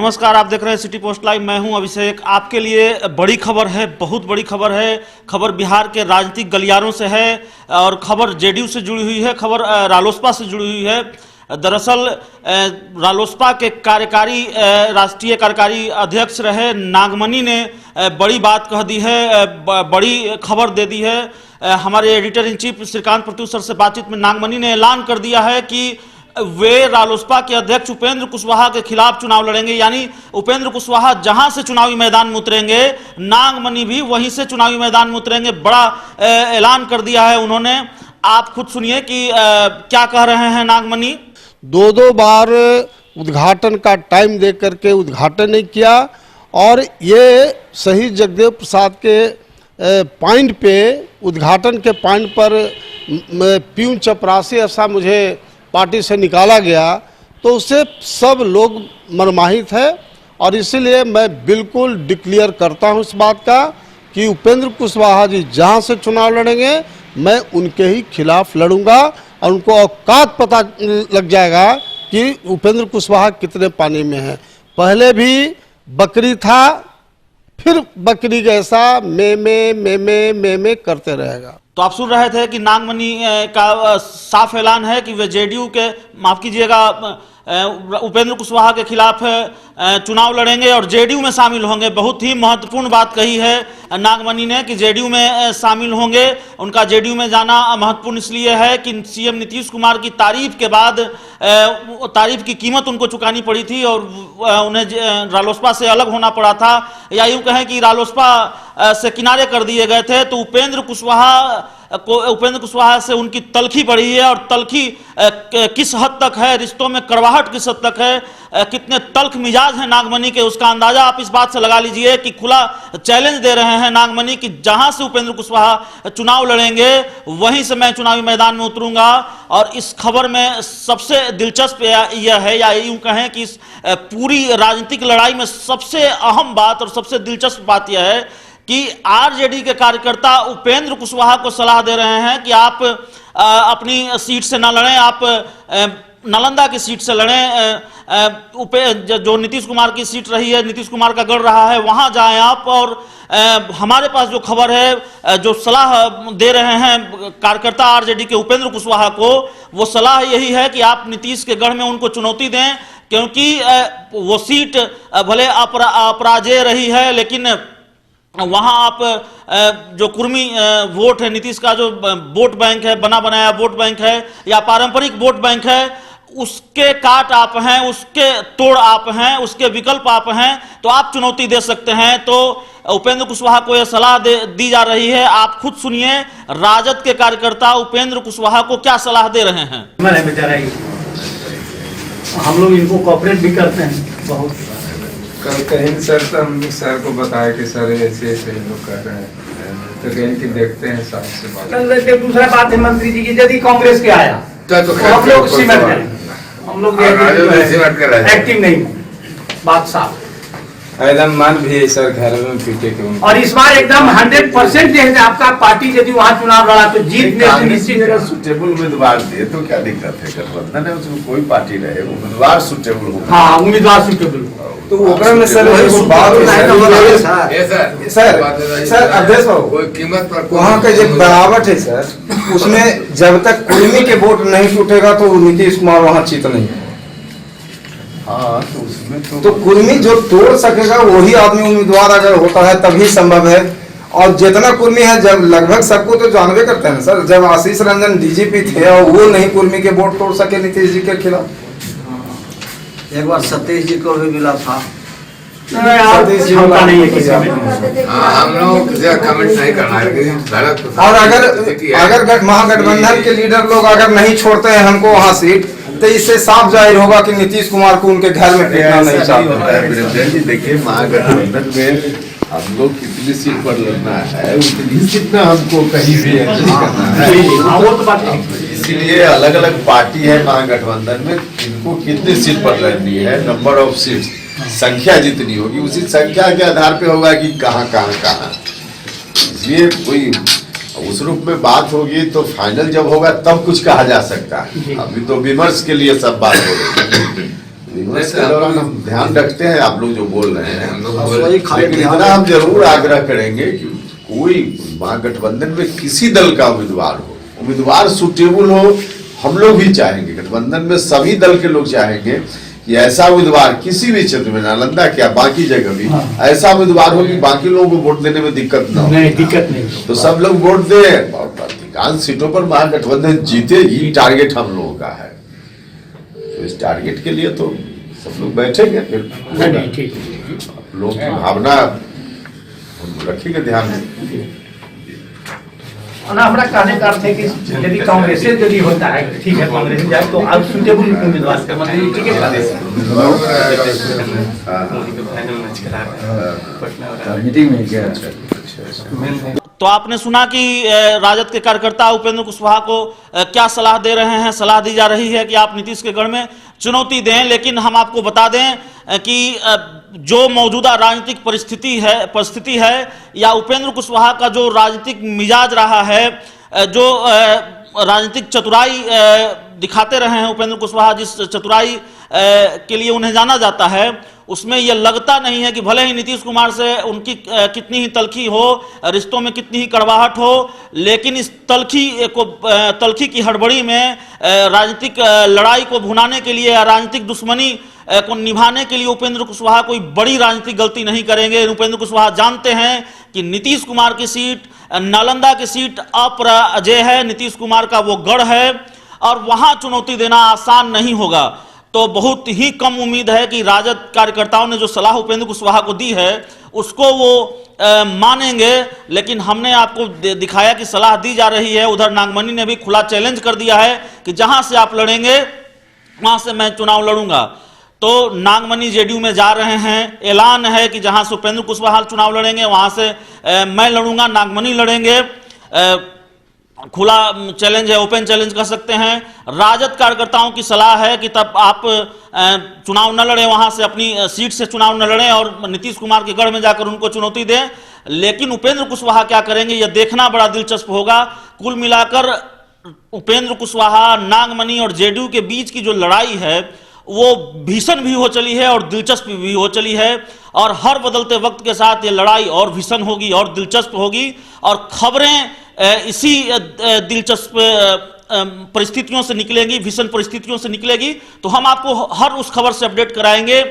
नमस्कार, आप देख रहे हैं सिटी पोस्ट लाइव। मैं हूं अभिषेक। आपके लिए बड़ी खबर है, बहुत बड़ी खबर है। खबर बिहार के राजनीतिक गलियारों से है और खबर जेडीयू से जुड़ी हुई है, खबर रालोसपा से जुड़ी हुई है। दरअसल रालोसपा के राष्ट्रीय कार्यकारी अध्यक्ष रहे नागमणि ने बड़ी बात कह दी है, बड़ी खबर दे दी है। हमारे editor in chief Shrikant Pratyush sir से बातचीत में नागमणि ने ऐलान कर दिया है कि वे रालोसपा के अध्यक्ष उपेंद्र कुशवाहा के खिलाफ चुनाव लड़ेंगे। यानी उपेंद्र कुशवाहा जहां से चुनावी मैदान में उतरेंगे, नागमणि भी वहीं से चुनावी मैदान में उतरेंगे। बड़ा ऐलान कर दिया है उन्होंने। आप खुद सुनिए कि क्या कह रहे हैं नागमणि। दो बार उद्घाटन का टाइम दे करके उद्घाटन नहीं किया और ये शहीद जगदेव प्रसाद के पॉइंट पे, उद्घाटन के पॉइंट पर प्यून चपरासी ऐसा मुझे पार्टी से निकाला गया, तो उससे सब लोग मर्माहित है। और इसीलिए मैं बिल्कुल डिक्लेयर करता हूं इस बात का कि उपेंद्र कुशवाहा जी जहां से चुनाव लड़ेंगे, मैं उनके ही खिलाफ लड़ूंगा और उनको औकात पता लग जाएगा कि उपेंद्र कुशवाहा कितने पानी में है। पहले भी बकरी था, फिर बकरी जैसा में करते रहेगा। तो आप सुन रहे थे कि नागमणि का साफ ऐलान है कि वे जेडीयू के, माफ कीजिएगा, उपेंद्र कुशवाहा के खिलाफ चुनाव लड़ेंगे और जेडीयू में शामिल होंगे। बहुत ही महत्वपूर्ण बात कही है नागमणि ने कि जेडीयू में शामिल होंगे। उनका जेडीयू में जाना महत्वपूर्ण इसलिए है कि सीएम नीतीश कुमार की तारीफ के बाद तारीफ की कीमत उनको चुकानी पड़ी थी और उन्हें रालोसपा से अलग होना पड़ा था, या यूं कहें कि रालोसपा से किनारे कर दिए गए थे। तो उपेंद्र कुशवाहा से उनकी तलखी बढ़ी है और तलखी किस हद तक है, रिश्तों में कड़वाहट किस हद तक है, कितने तल्ख मिजाज हैं नागमणि के, उसका अंदाजा आप इस बात से लगा लीजिए कि खुला चैलेंज दे रहे हैं नागमणि कि जहां से उपेंद्र कुशवाहा चुनाव लड़ेंगे वहीं से मैं चुनावी मैदान में उतरूंगा। और इस खबर में सबसे दिलचस्प यह है, या यूं कहें कि इस पूरी राजनीतिक लड़ाई में सबसे अहम बात और सबसे दिलचस्प बात यह है कि आरजेडी के कार्यकर्ता उपेंद्र कुशवाहा को सलाह दे रहे हैं कि आप अपनी सीट से ना लड़ें, आप नालंदा की सीट से लड़ें। जो नीतीश कुमार की सीट रही है, नीतीश कुमार का गढ़ रहा है, वहां जाएं आप। और हमारे पास जो खबर है, जो सलाह दे रहे हैं कार्यकर्ता आरजेडी के उपेंद्र कुशवाहा को, वो सलाह यही है कि आप नीतीश के गढ़ में उनको चुनौती दें, क्योंकि वो सीट भले अपराजेय रही है, लेकिन वहां आप जो कुर्मी वोट है, नीतीश का जो वोट बैंक है, बना बनाया वोट बैंक है या पारंपरिक वोट बैंक है, उसके काट आप हैं, उसके तोड़ आप हैं, उसके विकल्प आप हैं, तो आप चुनौती दे सकते हैं। तो उपेंद्र कुशवाहा को यह सलाह दी जा रही है। आप खुद सुनिए राजद के कार्यकर्ता उपेंद्र कुशवाहा को क्या सलाह दे रहे हैं। हम लोग इनको कोऑपरेट भी करते हैं बहुत। कल कहीं सर तो हम सर को बताया कि सर ऐसे ऐसे लोग कर रहे हैं, तो कहीं कि देखते हैं साहब से बात। कल दूसरा बात है मंत्री जी की, यदि कांग्रेस के आया तो हम लोग सीमेंट करें, हम लोग एक्टिव नहीं, बात साफ। एकदम मन भी है सर, घर में पीटे के उनको। और इस बार एकदम 100% जो है आपका पार्टी यदि वहाँ चुनाव लड़ा तो जीत निश्चित। सुटेबल उम्मीदवार दिए तो क्या दिक्कत है, गठबंधन है उसमें कोई पार्टी रहे, उम्मीदवार सुटेबल हो। हाँ, उम्मीदवार सुटेबल तो ओकरा में सर सर अध्यक्ष कोई कीमत पर वहाँ का जो बनावट है सर, उसमें जब तक कुर्मी के वोट नहीं टूटेगा तो नीतीश कुमार वहाँ जीत नहीं है। हाँ, तो उसमें तो कुर्मी जो तोड़ सकेगा वही आदमी उम्मीदवार अगर होता है तभी संभव है। और जितना कुर्मी है, जब लगभग सबको तो जानवे करते हैं सर, जब आशीष रंजन डीजीपी थे और वो नहीं कुर्मी के वोट तोड़ सके नीतीश जी के खिलाफ। एक बार सतीश जी को भी मिला था, सतीश जी हम लोग कमेंट नहीं करना है। और अगर महागठबंधन के लीडर लोग अगर नहीं छोड़ते हैं हमको वहाँ सीट, तो इससे साफ जाहिर होगा कि नीतीश कुमार को उनके घर में फेंकना नहीं चाहते। देखिए, महागठबंधन में हम लोग कितनी सीट पर लड़ना है, उतनी सीट में हमको कहीं भी करना है। इसीलिए अलग अलग पार्टी है महागठबंधन में, इनको कितनी सीट पर लड़नी है, नंबर ऑफ सीट, संख्या जितनी होगी उसी संख्या के आधार पे होगा कि कहाँ। इसलिए कोई उस रूप में बात होगी तो फाइनल जब होगा तब कुछ कहा जा सकता है। अभी तो विमर्श के लिए सब बात हो रही है। विमर्श के दौरान हम ध्यान रखते हैं आप लोग जो बोल रहे हैं, वही खाली लेकिन ध्यान इतना हम जरूर आग्रह करेंगे कि कोई महागठबंधन में किसी दल का उम्मीदवार सुटेबल हो। हम लोग भी चाहेंगे, गठबंधन में सभी दल के लोग चाहेंगे कि ऐसा उम्मीदवार किसी भी क्षेत्र में, नालंदा क्या बाकी जगह भी ऐसा उम्मीदवार हो कि बाकी लोगों को वोट देने में दिक्कत ना हो। नहीं, दिक्कत नहीं। तो सब लोग वोट दें और अधिकांश सीटों पर महागठबंधन जीते, ही टारगेट हम लोगों का है। तो इस टारगेट के लिए तो सब लोग बैठेंगे, फिर नहीं, ठीक। लोगों की भावना हम रखेंगे ध्यान में। और हमारा कहने का अर्थ है कि यदि कांग्रेस से यदि होता है, ठीक है, कांग्रेस में जाए तो आप सुटेबल उम्मीदवार का मतलब टिकट का मीटिंग में क्या तो आपने सुना कि राजद के कार्यकर्ता उपेंद्र कुशवाहा को क्या सलाह दे रहे हैं। सलाह दी जा रही है कि आप नीतीश के गढ़ में चुनौती दें, लेकिन हम आपको बता दें कि जो मौजूदा राजनीतिक परिस्थिति है या उपेंद्र कुशवाहा का जो राजनीतिक मिजाज रहा है, जो राजनीतिक चतुराई दिखाते रहे हैं उपेंद्र कुशवाहा, जिस चतुराई के लिए उन्हें जाना जाता है, उसमें यह लगता नहीं है कि भले ही नीतीश कुमार से उनकी कितनी ही तलखी हो, रिश्तों में कितनी ही कड़वाहट हो, लेकिन इस तलखी की हड़बड़ी में राजनीतिक लड़ाई को भुनाने के लिए, राजनीतिक दुश्मनी को निभाने के लिए उपेंद्र कुशवाहा कोई बड़ी राजनीतिक गलती नहीं करेंगे। उपेंद्र कुशवाहा जानते हैं कि नीतीश कुमार की सीट, नालंदा की सीट अपराजेय है, नीतीश कुमार का वो गढ़ है और वहां चुनौती देना आसान नहीं होगा। तो बहुत ही कम उम्मीद है कि राजद कार्यकर्ताओं ने जो सलाह उपेंद्र कुशवाहा को दी है उसको वो मानेंगे, लेकिन हमने आपको दिखाया कि सलाह दी जा रही है। उधर नागमणि ने भी खुला चैलेंज कर दिया है कि जहां से आप लड़ेंगे वहां से मैं चुनाव लड़ूंगा। तो नागमणि जेडीयू में जा रहे हैं, ऐलान है कि जहां से उपेंद्र कुशवाहा चुनाव लड़ेंगे वहां से मैं लड़ूंगा, नागमणि लड़ेंगे। खुला चैलेंज है, ओपन चैलेंज कह सकते हैं। राजद कार्यकर्ताओं की सलाह है कि तब आप चुनाव न लड़ें, वहां से अपनी सीट से चुनाव न लड़ें और नीतीश कुमार के गढ़ में जाकर उनको चुनौती दें। लेकिन उपेंद्र कुशवाहा क्या करेंगे यह देखना बड़ा दिलचस्प होगा। कुल मिलाकर उपेंद्र कुशवाहा, नागमणि और जेडीयू के बीच की जो लड़ाई है वो भीषण भी हो चली है और दिलचस्प भी हो चली है, और हर बदलते वक्त के साथ ये लड़ाई और भीषण होगी और दिलचस्प होगी। और खबरें इसी दिलचस्प परिस्थितियों से निकलेंगी, भीषण परिस्थितियों से निकलेगी। तो हम आपको हर उस खबर से अपडेट कराएंगे,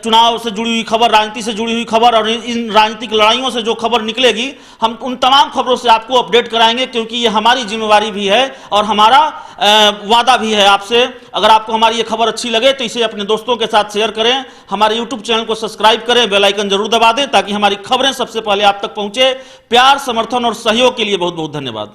चुनाव से जुड़ी हुई खबर, राजनीति से जुड़ी हुई खबर और इन राजनीतिक लड़ाइयों से जो खबर निकलेगी हम उन तमाम खबरों से आपको अपडेट कराएंगे, क्योंकि ये हमारी जिम्मेवारी भी है और हमारा वादा भी है आपसे। अगर आपको हमारी ये खबर अच्छी लगे तो इसे अपने दोस्तों के साथ शेयर करें, हमारे यूट्यूब चैनल को सब्सक्राइब करें, बेल आइकन जरूर दबा दें ताकि हमारी खबरें सबसे पहले आप तक पहुंचे। प्यार, समर्थन और सहयोग के लिए बहुत बहुत धन्यवाद।